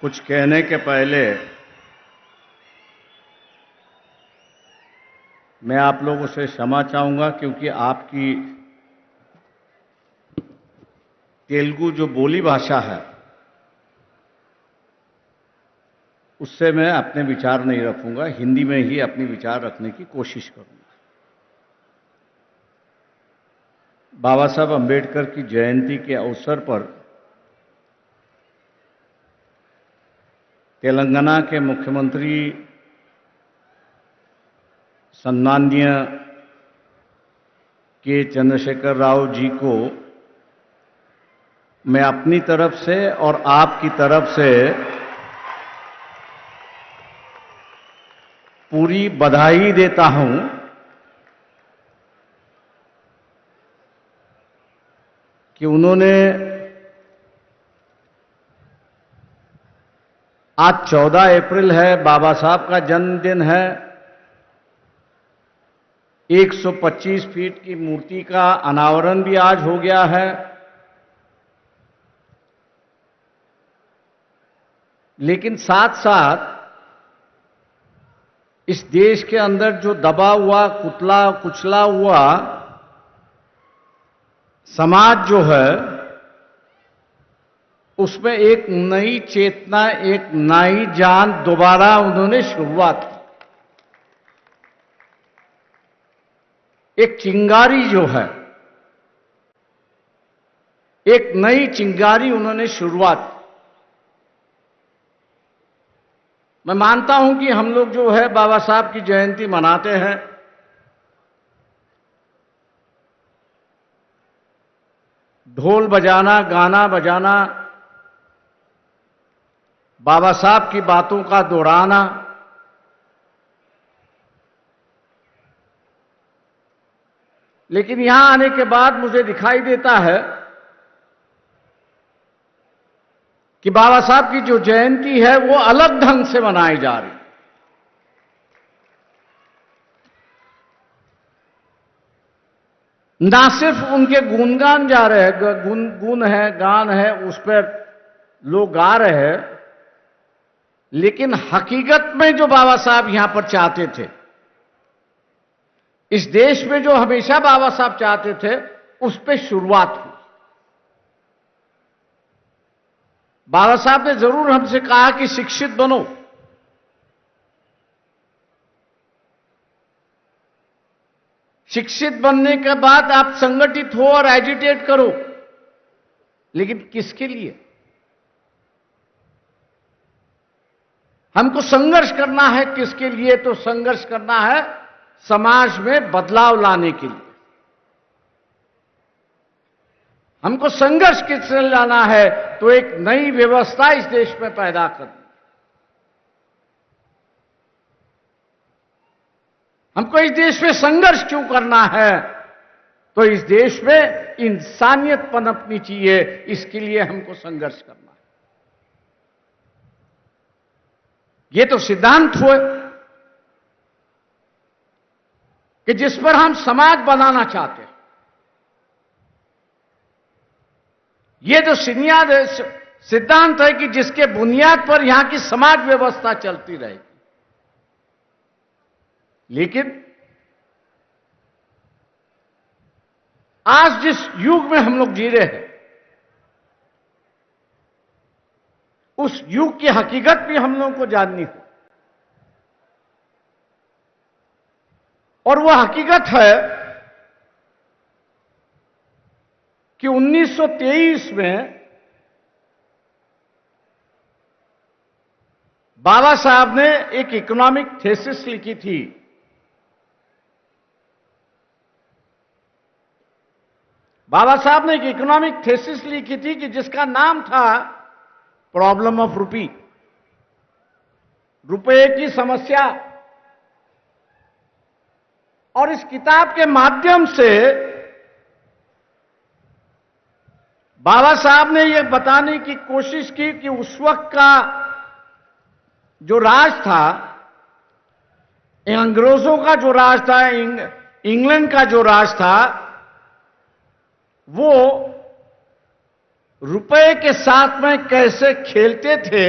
कुछ कहने के पहले मैं आप लोगों से क्षमा चाहूंगा, क्योंकि आपकी तेलुगु जो बोली भाषा है उससे मैं अपने विचार नहीं रखूंगा। हिंदी में ही अपने विचार रखने की कोशिश करूंगा। बाबा साहब अंबेडकर की जयंती के अवसर पर तेलंगाना के मुख्यमंत्री सम्माननीय के चंद्रशेखर राव जी को मैं अपनी तरफ से और आपकी तरफ से पूरी बधाई देता हूं कि उन्होंने आज 14 अप्रैल है, बाबा साहब का जन्मदिन है। 125 फीट की मूर्ति का अनावरण भी आज हो गया है। लेकिन साथ साथ इस देश के अंदर जो दबा हुआ, कुचला हुआ समाज जो है, उसमें एक नई चेतना, एक नई जान दोबारा उन्होंने शुरुआत की। एक चिंगारी जो है, एक नई चिंगारी उन्होंने शुरुआत की। मैं मानता हूं कि हम लोग जो है बाबा साहब की जयंती मनाते हैं, ढोल बजाना, गाना बजाना, बाबा साहब की बातों का दोहराना, लेकिन यहां आने के बाद मुझे दिखाई देता है कि बाबा साहब की जो जयंती है वो अलग ढंग से मनाई जा रही है। ना सिर्फ उनके गुणगान जा रहे हैं, गुण है, गान है, उस पर लोग गा रहे हैं, लेकिन हकीकत में जो बाबा साहब यहां पर चाहते थे, इस देश में जो हमेशा बाबा साहब चाहते थे, उस पर शुरुआत हुई। बाबा साहब ने जरूर हमसे कहा कि शिक्षित बनो, शिक्षित बनने के बाद आप संगठित हो और एजिटेट करो, लेकिन किसके लिए? हमको संघर्ष करना है। किसके लिए? तो संघर्ष करना है समाज में बदलाव लाने के लिए। हमको संघर्ष किससे लाना है? तो एक नई व्यवस्था इस देश में पैदा करनी। हमको इस देश में संघर्ष क्यों करना है? तो इस देश में इंसानियत पनपनी चाहिए, इसके लिए हमको संघर्ष करना है। ये तो सिद्धांत हुए कि जिस पर हम समाज बनाना चाहते हैं। ये जो सिद्धांत है कि जिसके बुनियाद पर यहां की समाज व्यवस्था चलती रहेगी। लेकिन आज जिस युग में हम लोग जी रहे हैं, उस युग की हकीकत भी हम लोगों को जाननी हो। और वह हकीकत है कि 1923 में बाबा साहब ने एक इकोनॉमिक थीसिस लिखी थी। बाबा साहब ने एक इकोनॉमिक थीसिस लिखी थी कि जिसका नाम था प्रॉब्लम ऑफ रूपी, रुपए की समस्या। और इस किताब के माध्यम से बाबा साहब ने यह बताने की कोशिश की कि उस वक्त का जो राज था, अंग्रेजों का जो राज था, इंग्लैंड का जो राज था, वो रुपए के साथ में कैसे खेलते थे,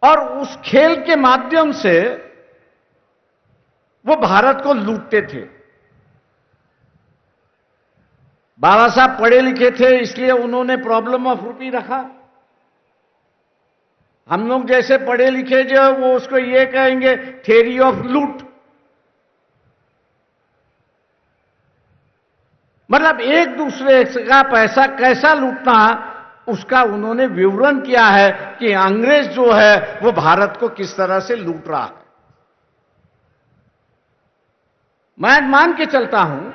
और उस खेल के माध्यम से वो भारत को लूटते थे। बाबा साहब पढ़े लिखे थे, इसलिए उन्होंने प्रॉब्लम ऑफ रूपी रखा। हम लोग जैसे पढ़े लिखे जो है वो उसको ये कहेंगे थ्योरी ऑफ लूट। मतलब एक दूसरे का पैसा कैसा लूटना, उसका उन्होंने विवरण किया है कि अंग्रेज जो है वो भारत को किस तरह से लूट रहा है। मैं मान के चलता हूं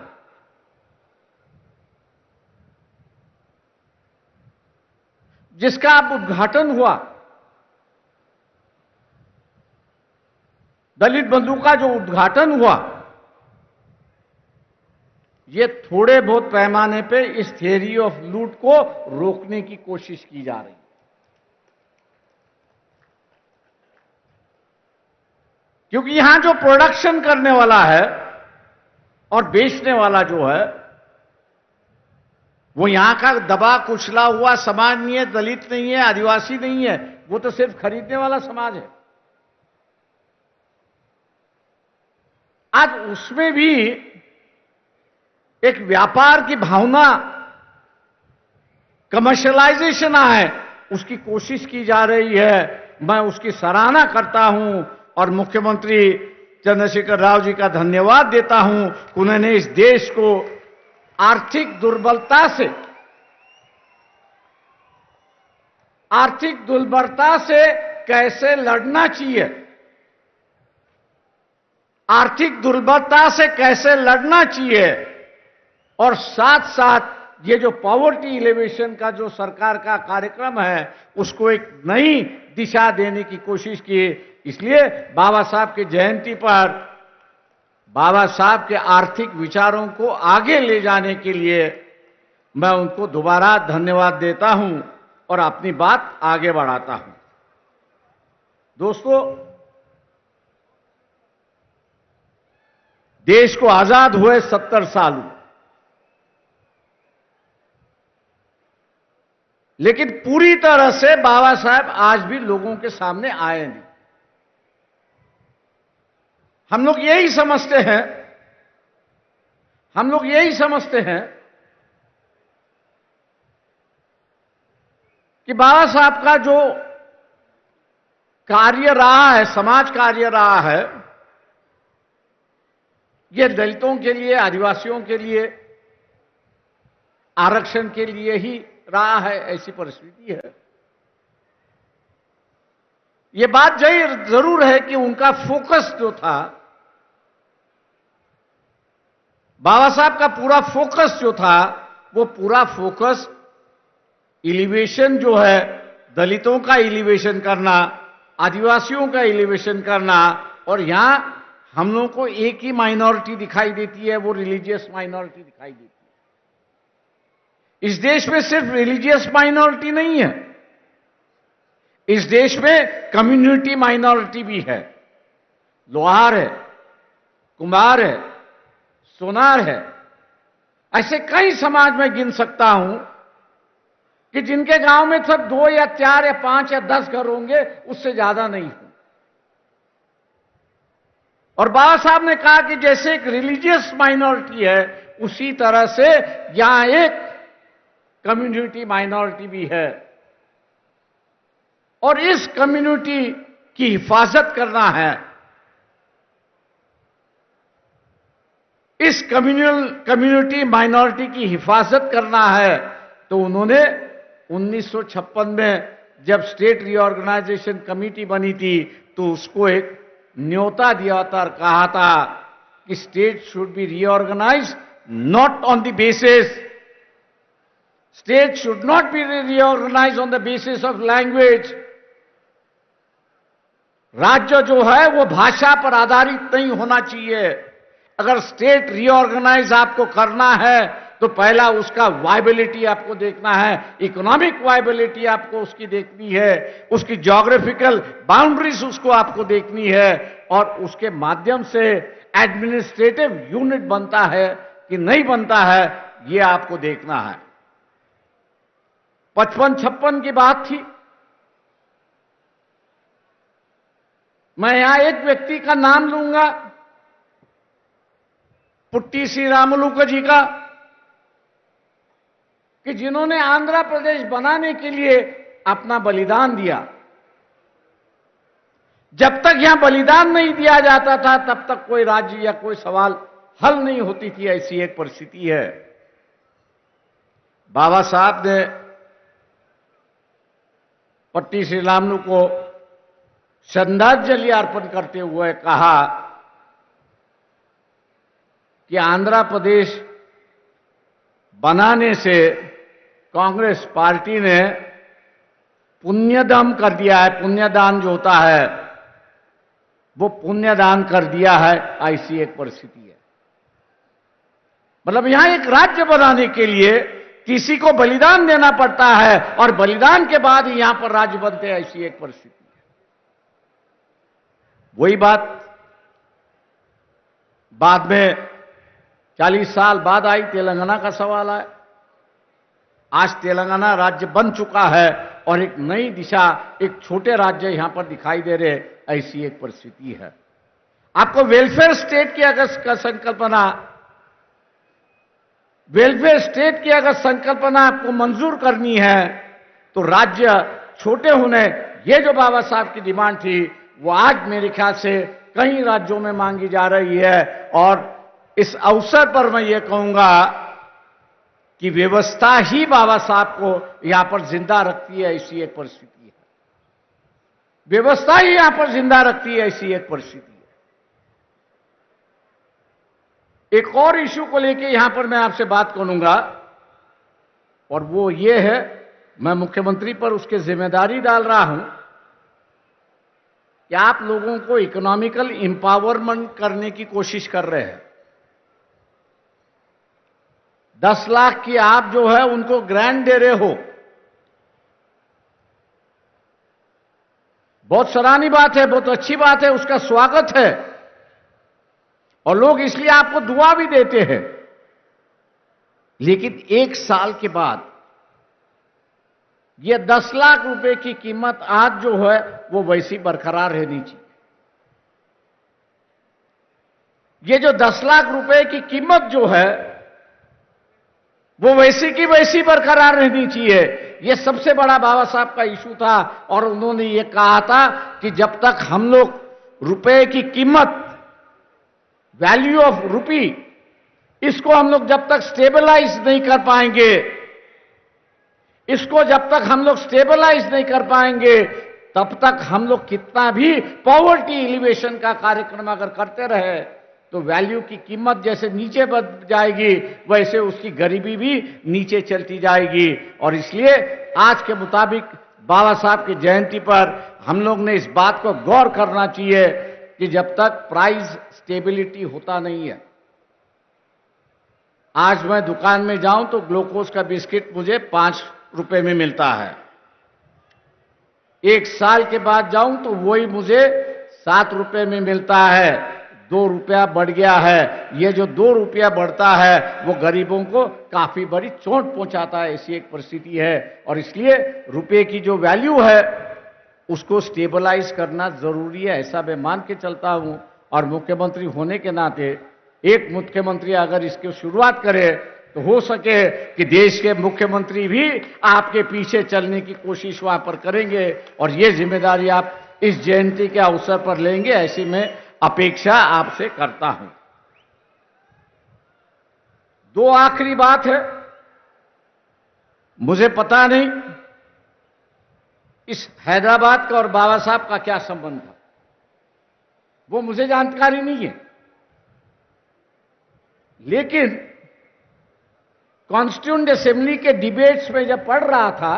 जिसका अब उद्घाटन हुआ, दलित बंधु का जो उद्घाटन हुआ, ये थोड़े बहुत पैमाने पे इस थियरी ऑफ लूट को रोकने की कोशिश की जा रही है। क्योंकि यहां जो प्रोडक्शन करने वाला है और बेचने वाला जो है वो यहां का दबा कुचला हुआ समाज नहीं है, दलित नहीं है, आदिवासी नहीं है, वो तो सिर्फ खरीदने वाला समाज है। आज उसमें भी एक व्यापार की भावना, कमर्शियलाइजेशन है, उसकी कोशिश की जा रही है। मैं उसकी सराहना करता हूं और मुख्यमंत्री चंद्रशेखर राव जी का धन्यवाद देता हूं कि उन्होंने इस देश को आर्थिक दुर्बलता से कैसे लड़ना चाहिए, आर्थिक दुर्बलता से कैसे लड़ना चाहिए, और साथ साथ ये जो पॉवर्टी एलिवेशन का जो सरकार का कार्यक्रम है उसको एक नई दिशा देने की कोशिश की। इसलिए बाबा साहब की जयंती पर बाबा साहब के आर्थिक विचारों को आगे ले जाने के लिए मैं उनको दोबारा धन्यवाद देता हूं और अपनी बात आगे बढ़ाता हूं। दोस्तों, देश को आजाद हुए 70 साल हुए, लेकिन पूरी तरह से बाबा साहब आज भी लोगों के सामने आए नहीं। हम लोग यही समझते हैं कि बाबा साहब का जो कार्य रहा है, समाज कार्य रहा है, ये दलितों के लिए, आदिवासियों के लिए, आरक्षण के लिए ही रहा है, ऐसी परिस्थिति है। ये बात जरूर है कि उनका फोकस जो था, बाबा साहब का पूरा फोकस जो था, वो पूरा फोकस एलिवेशन जो है, दलितों का एलिवेशन करना, आदिवासियों का एलिवेशन करना, और यहां हम लोगों को एक ही माइनॉरिटी दिखाई देती है, वो रिलीजियस माइनॉरिटी दिखाई देती है। इस देश में सिर्फ रिलीजियस माइनॉरिटी नहीं है, इस देश में कम्युनिटी माइनॉरिटी भी है। लोहार है, कुम्हार है, सोनार है, ऐसे कई समाज में गिन सकता हूं कि जिनके गांव में सब 2 या 4 या 5 या 10 घर होंगे, उससे ज्यादा नहीं हो। और बाबा साहब ने कहा कि जैसे एक रिलीजियस माइनॉरिटी है, उसी तरह से यहां एक कम्युनिटी माइनॉरिटी भी है, और इस कम्युनिटी की हिफाजत करना है। इस कम्युनिटी माइनॉरिटी की हिफाजत करना है, तो उन्होंने 1956 में जब स्टेट रीऑर्गेनाइजेशन कमेटी बनी थी, तो उसको एक न्योता दिया था और कहा था कि state should be reorganised not on the basis, state should not be reorganised on the basis of language. राज्य जो है वो भाषा पर आधारित नहीं होना चाहिए। अगर स्टेट रीऑर्गेनाइज आपको करना है तो पहला उसका वायबिलिटी आपको देखना है, इकोनॉमिक वायबिलिटी आपको उसकी देखनी है, उसकी ज्योग्राफिकल बाउंड्रीज उसको आपको देखनी है, और उसके माध्यम से एडमिनिस्ट्रेटिव यूनिट बनता है कि नहीं बनता है, ये आपको देखना है। 55-56 की बात थी, मैं यहां एक व्यक्ति का नाम लूंगा, पुट्टी श्रीरामुलु जी का, कि जिन्होंने आंध्र प्रदेश बनाने के लिए अपना बलिदान दिया। जब तक यहां बलिदान नहीं दिया जाता था तब तक कोई राज्य या कोई सवाल हल नहीं होती थी, ऐसी एक परिस्थिति है। बाबा साहब ने पट्टी श्रीरामुलु को श्रद्धांजलि अर्पण करते हुए कहा कि आंध्र प्रदेश बनाने से कांग्रेस पार्टी ने पुण्यदान कर दिया है। पुण्यदान जो होता है वो पुण्यदान कर दिया है, ऐसी एक परिस्थिति है। मतलब यहां एक राज्य बनाने के लिए किसी को बलिदान देना पड़ता है और बलिदान के बाद ही यहां पर राज्य बनते हैं, ऐसी एक परिस्थिति है। वही बात बाद में 40 साल बाद आई, तेलंगाना का सवाल आया। आज तेलंगाना राज्य बन चुका है और एक नई दिशा, एक छोटे राज्य यहां पर दिखाई दे रहे, ऐसी एक परिस्थिति है। आपको वेलफेयर स्टेट की अगर संकल्पना, वेलफेयर स्टेट की अगर संकल्पना आपको मंजूर करनी है तो राज्य छोटे होने, ये जो बाबा साहब की डिमांड थी वो आज मेरे ख्याल से कई राज्यों में मांगी जा रही है। और इस अवसर पर मैं ये कहूंगा कि व्यवस्था ही बाबा साहब को यहां पर जिंदा रखती है, ऐसी एक परिस्थिति है। व्यवस्था ही यहां पर जिंदा रखती है, ऐसी एक परिस्थिति है। एक और इश्यू को लेकर यहां पर मैं आपसे बात करूंगा और वो ये है, मैं मुख्यमंत्री पर उसकी जिम्मेदारी डाल रहा हूं कि आप लोगों को इकोनॉमिकल एम्पावरमेंट करने की कोशिश कर रहे हैं। 10 लाख की आप जो है उनको ग्रांट दे रहे हो, बहुत सराहनीय बात है, बहुत अच्छी बात है, उसका स्वागत है और लोग इसलिए आपको दुआ भी देते हैं। लेकिन 1 साल के बाद यह 10 लाख रुपए की कीमत आज जो है वो वैसी बरकरार रहनी चाहिए। ये जो 10 लाख रुपए की कीमत जो है वो वैसी की वैसी बरकरार रहनी चाहिए। यह सबसे बड़ा बाबा साहब का इशू था और उन्होंने ये कहा था कि जब तक हम लोग रुपए की कीमत, वैल्यू ऑफ रुपी, इसको हम लोग जब तक स्टेबलाइज नहीं कर पाएंगे, इसको जब तक हम लोग स्टेबलाइज नहीं कर पाएंगे तब तक हम लोग कितना भी पॉवर्टी एलिवेशन का कार्यक्रम अगर करते रहे तो वैल्यू की कीमत जैसे नीचे बढ़ जाएगी वैसे उसकी गरीबी भी नीचे चलती जाएगी। और इसलिए आज के मुताबिक बाबा साहब की जयंती पर हम लोग ने इस बात को गौर करना चाहिए कि जब तक प्राइस स्टेबिलिटी होता नहीं है, आज मैं दुकान में जाऊं तो ग्लूकोज का बिस्किट मुझे 5 रुपए में मिलता है, 1 साल के बाद जाऊं तो वही मुझे 7 रुपए में मिलता है, 2 रुपया बढ़ गया है। ये जो 2 रुपया बढ़ता है वो गरीबों को काफी बड़ी चोट पहुंचाता है, ऐसी एक परिस्थिति है। और इसलिए रुपए की जो वैल्यू है उसको स्टेबलाइज करना जरूरी है, ऐसा मैं मान के चलता हूं। और मुख्यमंत्री होने के नाते एक मुख्यमंत्री अगर इसकी शुरुआत करे तो हो सके कि देश के मुख्यमंत्री भी आपके पीछे चलने की कोशिश वहां पर करेंगे और ये जिम्मेदारी आप इस जयंती के अवसर पर लेंगे, ऐसी मैं अपेक्षा आपसे करता हूं। 2 आखिरी बात है, मुझे पता नहीं इस हैदराबाद का और बाबा साहब का क्या संबंध था, वो मुझे जानकारी नहीं है। लेकिन कॉन्स्टिट्यूएंट असेंबली के डिबेट्स में जब पढ़ रहा था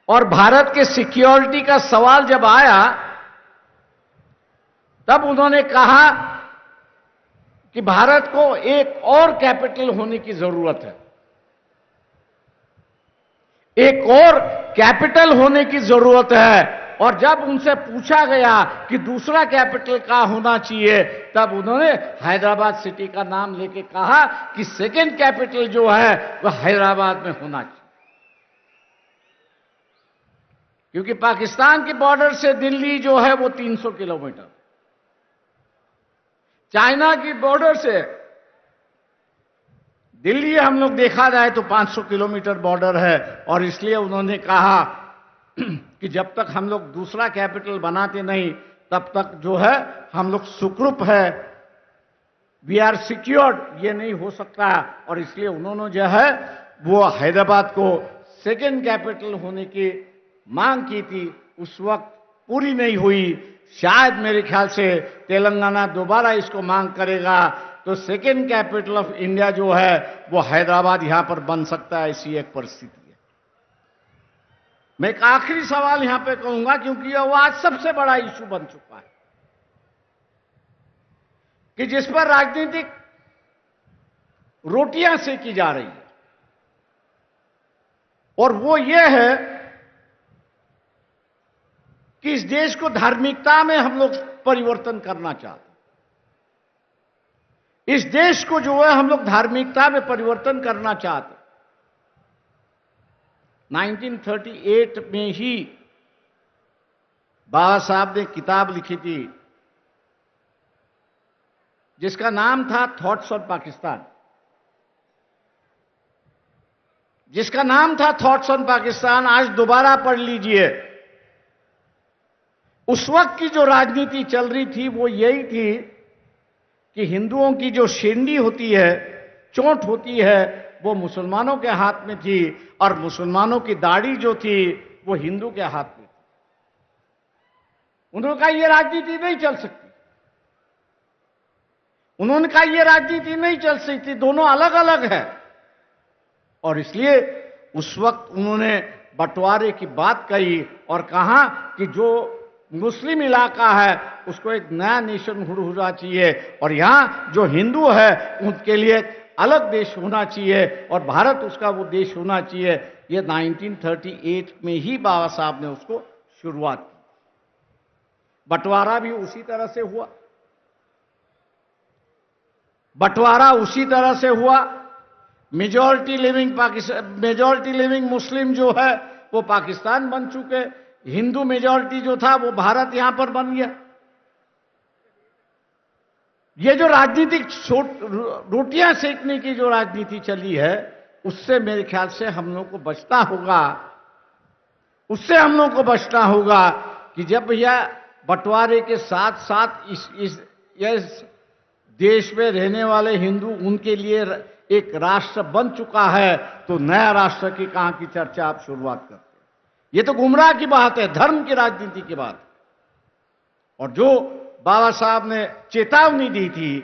और भारत के सिक्योरिटी का सवाल जब आया तब उन्होंने कहा कि भारत को एक और कैपिटल होने की जरूरत है, एक और कैपिटल होने की जरूरत है। और जब उनसे पूछा गया कि दूसरा कैपिटल कहां होना चाहिए तब उन्होंने हैदराबाद सिटी का नाम लेके कहा कि सेकंड कैपिटल जो है वह हैदराबाद में होना चाहिए। क्योंकि पाकिस्तान के बॉर्डर से दिल्ली जो है वो 300 किलोमीटर, चाइना की बॉर्डर से दिल्ली हम लोग देखा जाए तो 500 किलोमीटर बॉर्डर है। और इसलिए उन्होंने कहा कि जब तक हम लोग दूसरा कैपिटल बनाते नहीं तब तक जो है हम लोग सुखरूप है, वी आर सिक्योर्ड, ये नहीं हो सकता। और इसलिए उन्होंने जो है वो हैदराबाद को सेकेंड कैपिटल होने की मांग की थी। उस वक्त पूरी नहीं हुई। शायद मेरे ख्याल से तेलंगाना दोबारा इसको मांग करेगा तो सेकेंड कैपिटल ऑफ इंडिया जो है वो हैदराबाद यहां पर बन सकता है, ऐसी एक परिस्थिति है। मैं एक आखिरी सवाल यहां पे कहूंगा, क्योंकि यह आज सबसे बड़ा इशू बन चुका है कि जिस पर राजनीतिक रोटियां सेकी जा रही है, और वो ये है कि इस देश को धार्मिकता में हम लोग परिवर्तन करना चाहते हैं। इस देश को जो है हम लोग धार्मिकता में परिवर्तन करना चाहते हैं। 1938 में ही बाबा साहब ने किताब लिखी थी जिसका नाम था थॉट्स ऑन पाकिस्तान, जिसका नाम था थॉट्स ऑन पाकिस्तान। आज दोबारा पढ़ लीजिए। उस वक्त की जो राजनीति चल रही थी वो यही थी कि हिंदुओं की जो शेंडी होती है, चोट होती है, वो मुसलमानों के हाथ में थी, और मुसलमानों की दाढ़ी जो थी वो हिंदू के हाथ में थी। उन्होंने कहा यह राजनीति नहीं चल सकती। उन्होंने कहा यह राजनीति नहीं चल सकती, दोनों अलग अलग है। और इसलिए उस वक्त उन्होंने बंटवारे की बात कही और कहा कि जो मुस्लिम इलाका है उसको एक नया नेशन होना चाहिए, और यहां जो हिंदू है उनके लिए अलग देश होना चाहिए, और भारत उसका वो देश होना चाहिए। ये 1938 में ही बाबा साहब ने उसको शुरुआत की। बंटवारा भी उसी तरह से हुआ, बंटवारा उसी तरह से हुआ। मेजॉरिटी लिविंग मुस्लिम जो है वो पाकिस्तान बन चुके, हिंदू मेजॉरिटी जो था वो भारत यहां पर बन गया। ये जो राजनीतिक रोटियां सेकने की जो राजनीति चली है उससे मेरे ख्याल से हम लोग को बचना होगा। उससे हम लोग को बचना होगा कि जब यह बंटवारे के साथ साथ इस देश में रहने वाले हिंदू उनके लिए एक राष्ट्र बन चुका है तो नया राष्ट्र की कहां की चर्चा आप शुरुआत करते हैं। ये तो गुमराह की बात है, धर्म की राजनीति की बात। और जो बाबा साहब ने चेतावनी दी थी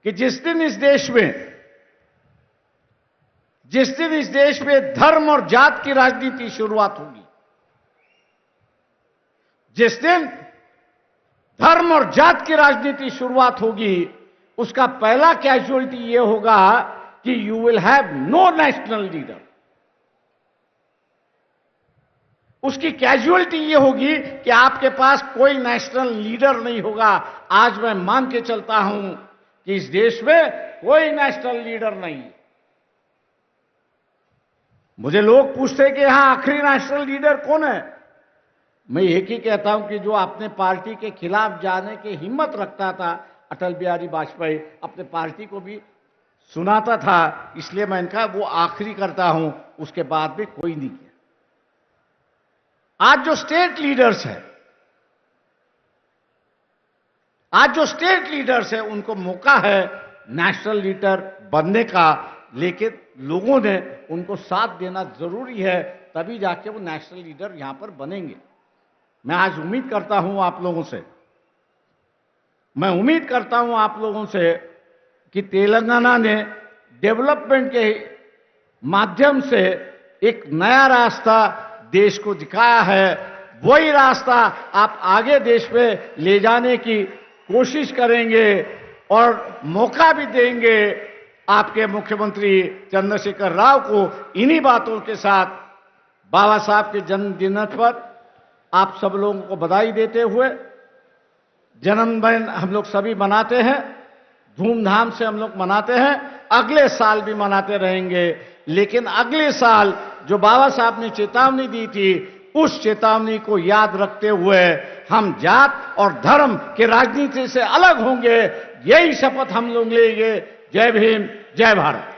कि जिस दिन इस देश में धर्म और जात की राजनीति शुरुआत होगी, जिस दिन धर्म और जात की राजनीति शुरुआत होगी, उसका पहला कैजुअलिटी यह होगा कि you will have no national leader. उसकी कैजुअलिटी यह होगी कि आपके पास कोई नेशनल लीडर नहीं होगा। आज मैं मान के चलता हूं कि इस देश में कोई नेशनल लीडर नहीं। मुझे लोग पूछते हैं कि यहां आखिरी नेशनल लीडर कौन है। मैं एक ही कहता हूं कि जो अपने पार्टी के खिलाफ जाने की हिम्मत रखता था, अटल बिहारी वाजपेयी अपने पार्टी को भी सुनाता था, इसलिए मैं इनका वो आखिरी करता हूं, उसके बाद भी कोई नहीं किया। आज जो स्टेट लीडर्स है उनको मौका है नेशनल लीडर बनने का, लेकिन लोगों ने उनको साथ देना जरूरी है, तभी जाके वो नेशनल लीडर यहां पर बनेंगे। मैं आज उम्मीद करता हूं आप लोगों से कि तेलंगाना ने डेवलपमेंट के माध्यम से एक नया रास्ता देश को दिखाया है। वही रास्ता आप आगे देश में ले जाने की कोशिश करेंगे और मौका भी देंगे आपके मुख्यमंत्री चंद्रशेखर राव को। इन्हीं बातों के साथ बाबा साहब के जन्मदिन पर आप सब लोगों को बधाई देते हुए, जन्मदिन हम लोग सभी मनाते हैं, धूमधाम से हम लोग मनाते हैं, अगले साल भी मनाते रहेंगे। लेकिन अगले साल जो बाबा साहब ने चेतावनी दी थी उस चेतावनी को याद रखते हुए हम जात और धर्म के राजनीति से अलग होंगे, यही शपथ हम लोग लेंगे। जय भीम, जय भारत।